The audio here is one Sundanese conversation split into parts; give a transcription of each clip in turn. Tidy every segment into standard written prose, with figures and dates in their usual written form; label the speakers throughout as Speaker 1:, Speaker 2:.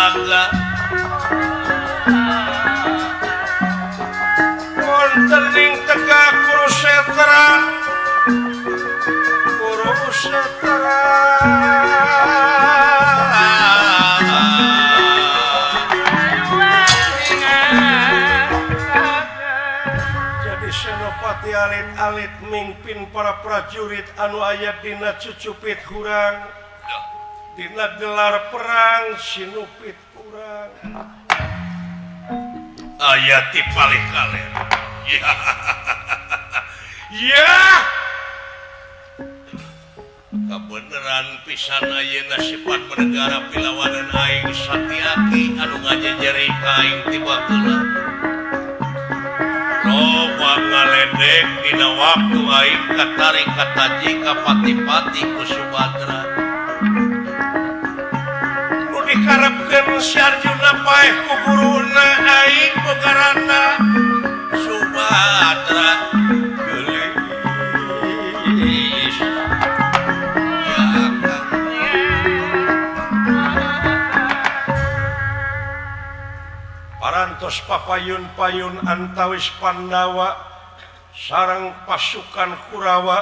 Speaker 1: naga
Speaker 2: wontening tegak Kurusetra Kurusetra jadi senopati alit-alit mimpin para prajurit anu aya dina cucupit hurang dina gelar perang sinupit urang
Speaker 1: aya ti palih kaler
Speaker 2: ya
Speaker 1: kebeneran pisan ayeuna sifat menegara pilawanan aing Satyaki anu ngajejeri ka aing tiba heula loba ngaledek dina waktu aing katarik kataji ka pati-pati ku Subadra
Speaker 2: nu dikarepkeun si Arjuna paeh ku guruna aing bogarana
Speaker 1: Subadra
Speaker 2: geulis
Speaker 1: ya Kang
Speaker 2: parantos papayun-payun antawis Pandawa sareng pasukan Kurawa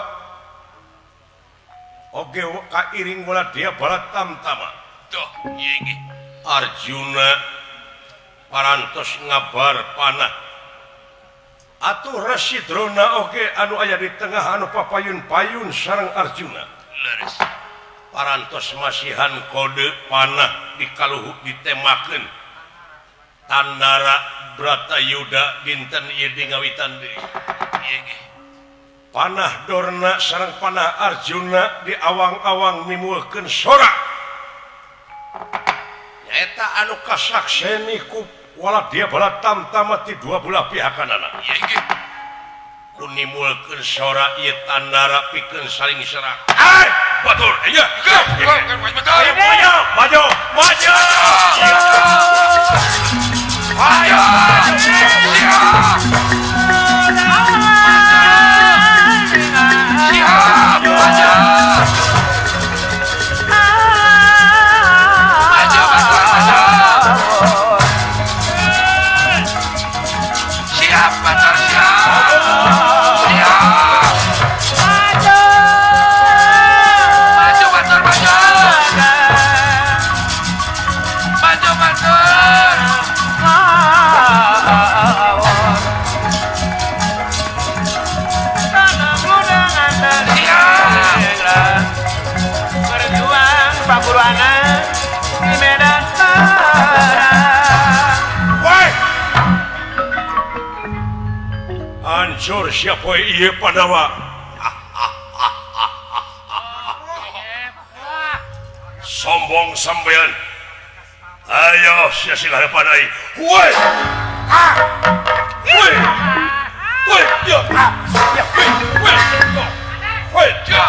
Speaker 2: oge kairing bola dia bala tamtama
Speaker 1: tuh ieu
Speaker 2: Arjuna parantos ngabar panah atuh Rasidrona oge anu aya di tengah anu papayun-payun sareng Arjuna
Speaker 1: leres
Speaker 2: parantos masihan kode panah dikaluhuk ditemakeun Tandara Bratayuda dinten ieu ngawitan deui panah Dorna sareng panah Arjuna di awang-awang nimulkeun sorak nyaeta anu kasakseni ku wala dia bala tamtama ti dua belah pihakanana ku nimulkeun sorak ieu Tandara pikeun saling serang batur iya maju maju maju ayo siap aja siap pacar siap maju pacar maju maju pacar
Speaker 3: berjuang paburuanan di medan perang.
Speaker 2: woi hancur siapa ieu Pandawa sombong sampean ayo sia-sia hadapan aing woi woi woi ya ya woi woi ya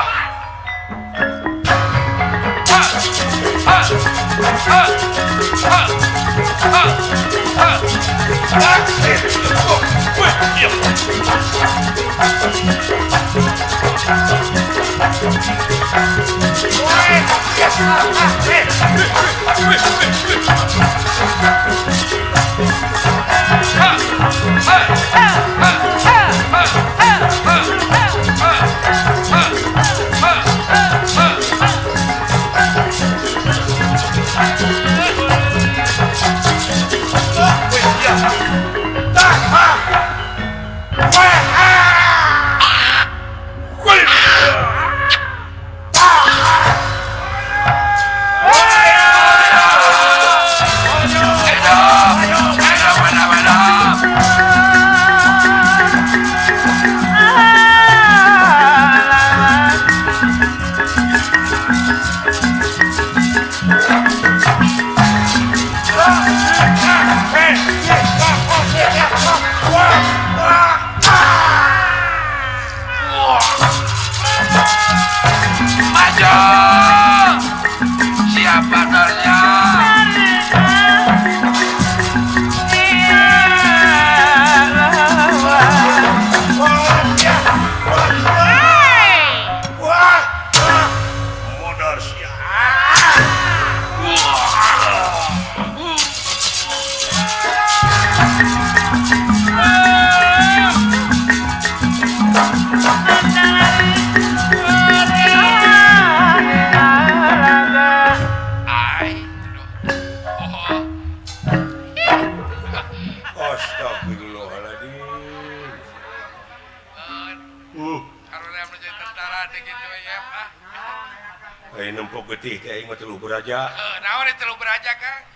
Speaker 2: nempok getih teh aing mah telu beraja.
Speaker 3: Naon telu beraja Kang?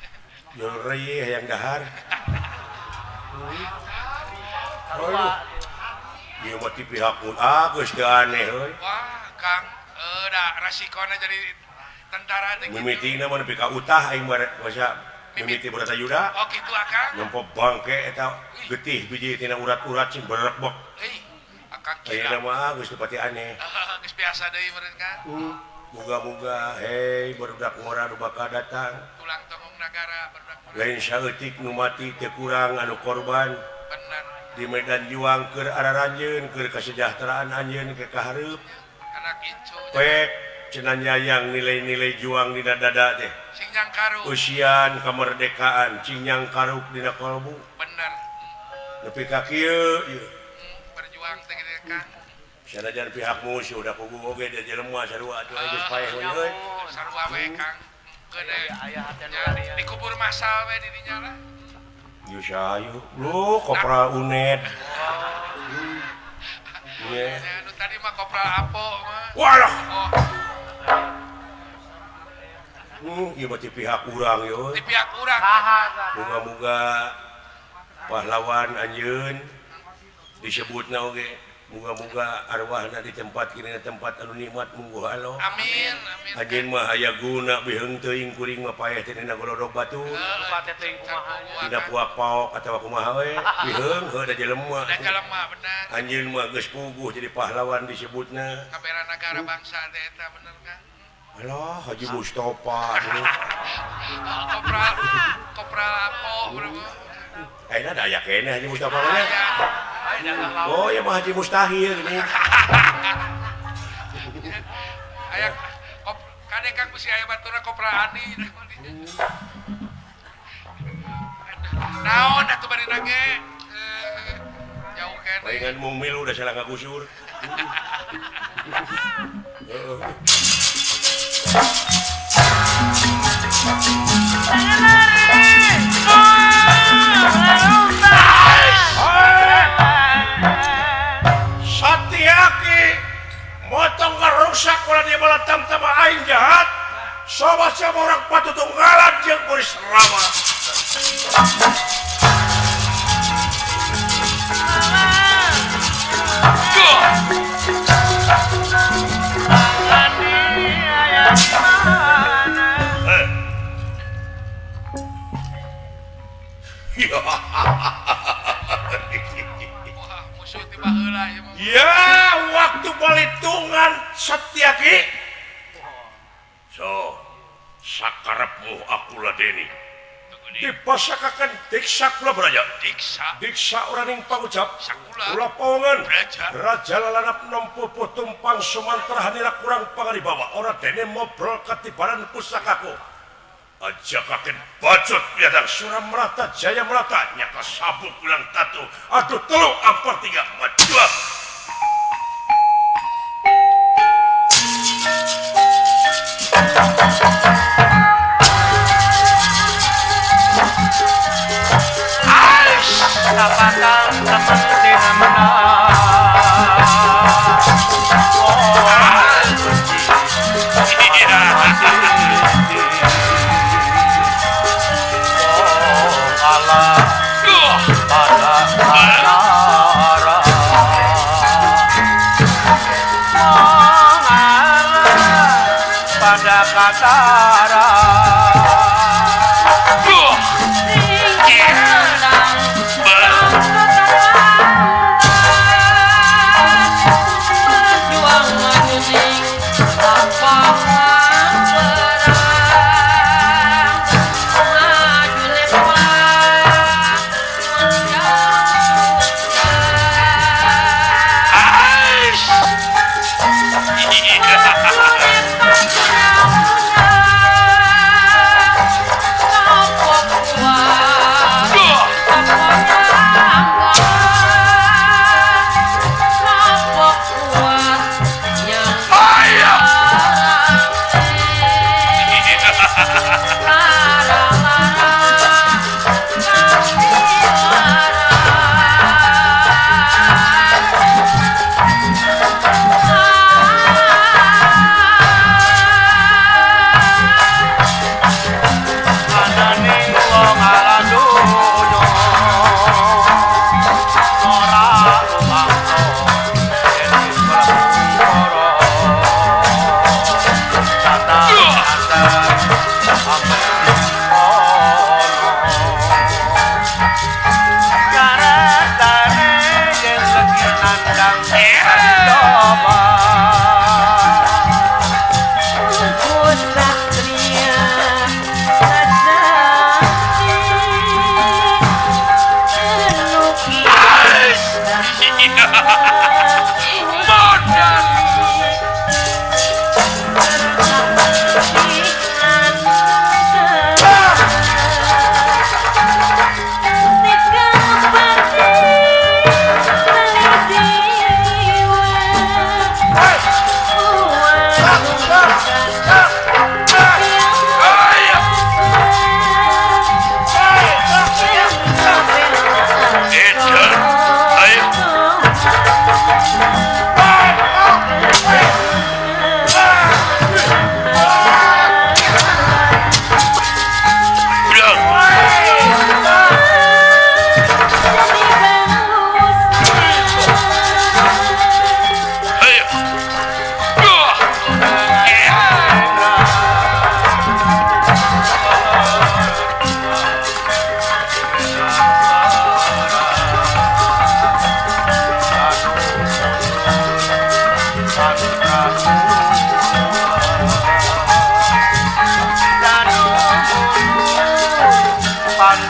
Speaker 2: Jual reyeh hayang dahar. Ieu mah ti pihak mun geus teu aneh euy.
Speaker 3: Wah, Kang, da rasikona jadi tentara teh.
Speaker 2: Mimitingna mah nepi ka utah aing masa mimiti berata yuda.
Speaker 3: Oh kitu Akang.
Speaker 2: Nempok bangke eta getih biji tina urat-urat cing berekbek.
Speaker 3: Akang
Speaker 2: Ayeuna
Speaker 3: kira.
Speaker 2: mah geus teu pati aneh.
Speaker 3: Geus biasa deui meureun Kang.
Speaker 2: Muga-muga hei barudak ngora nu bakal datang.
Speaker 3: Tulang tongong nagara barudak.
Speaker 2: Lain saeutik nu mati teu kurang anu korban.
Speaker 3: Bener.
Speaker 2: Di medan juang keur araranjeun keur kesejahteraan anjeun ke kahareup.
Speaker 3: Anak incu.
Speaker 2: Pek cenah nyayang nilai-nilai juang dina dada teh.
Speaker 3: Sing nyang karu.
Speaker 2: Usian kemerdekaan cinyang karuk dina kolbu.
Speaker 3: Bener.
Speaker 2: Nepi ka kieu ieu.
Speaker 3: Berjuang teh gitu Kang.
Speaker 2: Sanajan pihak musuh udah pugu oge dia jelema sarua atuh geus paeh we euy.
Speaker 3: Sarua we Kang. Gede.
Speaker 4: Aya hati nu
Speaker 3: Ya, dikubur masal we di dinya lah.
Speaker 2: Ieu sayu. Lu kopra UNED. Ieu.
Speaker 3: Ya, anu tadi mah kopral Apo mah.
Speaker 2: Walah.
Speaker 3: Oh,
Speaker 2: Ieu mah ti pihak urang
Speaker 3: di
Speaker 2: euy.
Speaker 3: pihak urang.
Speaker 2: Muga-muga pahlawan anjeun disebutna oge. Muga-muga arwahna di tempat kini tempat anu nikmat munggu halo.
Speaker 3: Amin, amin.
Speaker 2: Anjeun mah aya guna beheung teuing kuring mah paeh teh dina golodog batu.
Speaker 4: lupa teh teuing kumaha.
Speaker 2: Tina puak paok atawa kumaha we. Beheung heuh da jelema.
Speaker 3: Da jelema bener.
Speaker 2: Anjeun mah geus puguh jadi pahlawan disebutna.
Speaker 3: Kabera negara bangsa teh eta bener Kang.
Speaker 2: Alah Haji Mustofa nih.
Speaker 3: Kopral Apo berapa?
Speaker 2: Ayeuna da aya keneh Haji Mustofa mah.
Speaker 3: Ya.
Speaker 2: Oh ya mah Haji Mustahil ini.
Speaker 3: Aya kade Kang bisi aya baturna kopral Ani. Naon atuh bari nage? Jauh keneh.
Speaker 2: Palingan mung milu da salah ngagusur. Satiaki motong ngerusak kalau dia malah tam-tama aing jahat. Sobat siapa orang patutunggalan jeung Boris Rama.
Speaker 3: Wah, musuh tiba heula ieu mah.
Speaker 2: Ya, waktu balitungan Satiaki. So, sakarepmu aku ladeni. Dipasakakan diksa kula beraja. Diksa orang yang pangucap.
Speaker 3: Sakula.
Speaker 2: Kula pawangan.
Speaker 3: Raja.
Speaker 2: Raja lalanap nampu tumpang sumantra hanira kurang pangaribawa. Orang dene mobrol katibaran pusakaku. Aja kaken bacot biadang surah merata jaya merata nyaka sabuk ulang tatu. Aduh tolong ampar tiga majuak.
Speaker 4: Dapatkan teman dina menang. Pada Katara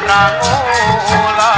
Speaker 4: Rangula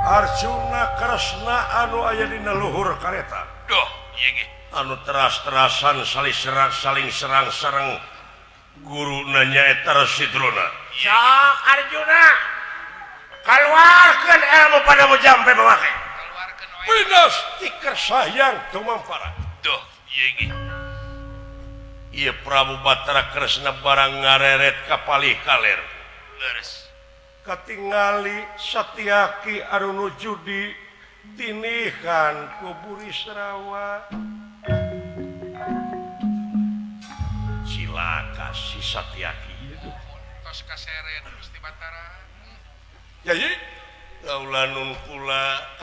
Speaker 2: Arjuna Kresna anu aya dina luhur kareta
Speaker 3: Duh, ieu ge.
Speaker 2: anu teras-terasan saling serang sareng guruna nyaeta Residrona.
Speaker 4: Sok Arjuna
Speaker 2: Keluarkeun ilmu pada mujampe mamake.
Speaker 3: Keluarkeun wae.
Speaker 2: Winas tiker sayang tumampara.
Speaker 3: Duh, ieu ge.
Speaker 2: Ieu Prabu Batara Kresna barang ngareret ka palih kaler.
Speaker 3: Leres.
Speaker 2: Katingali Satyaki anu nuju di tinihan ku Burisrawa. Cilaka si Satyaki itu.
Speaker 3: Tos kaseret Gusti Batara.
Speaker 2: Jadi kaulanun kula